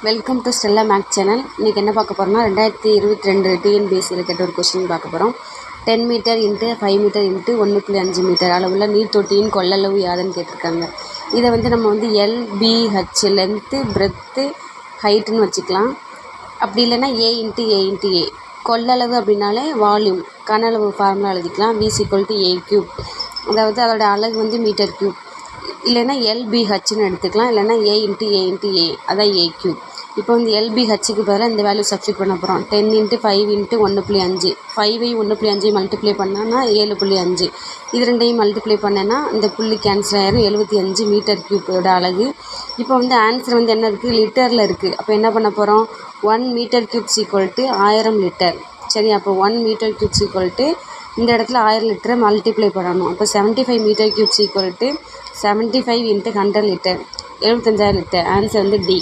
Welcome to Stella Max channel. இன்றைக்கி என்ன பார்க்க போகிறோம்னா 2022 டிஎன்பிஎஸ்சியில் கேட்ட ஒரு கொஸ்டின் பார்க்க போகிறோம். 10 metre into 5 metre into 1.5 metre அளவுள்ள நீர் தொட்டியின் கொள்ளளவு யாதுன்னு கேட்டிருக்காங்க. இதை நம்ம LBH லென்த்து பிரெத்து ஹைட்டுன்னு வச்சுக்கலாம். அப்படி இல்லைன்னா A into A into A. கொள்ளளவு அப்படின்னாலே வால்யூம் கன அளவு ஃபார்முலா எழுதிக்கலாம். V=A³. அதாவது அதோட அலகு மீட்டர் க்யூப். இல்லைன்னா LBHன்னு எடுத்துக்கலாம். இல்லைன்னா A into A into A, அதான் A³. இப்போ LBHக்கு பதிலாக இந்த வேல்யூ சப்ஸ்டிட் பண்ண போகிறோம். 10 இன்ட்டு 5 இன்ட்டு 1.5. 5ஐ 1.5 மல்டிப்ளை பண்ணான்னா 7.5. இது ரெண்டையும் மல்டிப்ளை பண்ணேன்னா இந்த புள்ளி கேன்சல் ஆயிரும். 75 மீட்டர் க்யூப்போட அலகு. இப்போ ஆன்சர் என்ன இருக்குது, லிட்டரில் இருக்குது. அப்போ என்ன பண்ண போகிறோம், 1 metre cubes equal to 1000 litre. சரி, அப்போ 1 மீட்டர் க்யூப்ஸ் ஈக்குவல் டு இந்த இடத்துல 1000 லிட்டரை மல்டிப்ளை பண்ணணும். அப்போ 75 metre cubes equal to 75 into 100 litre, 75,000 litre. Answer D.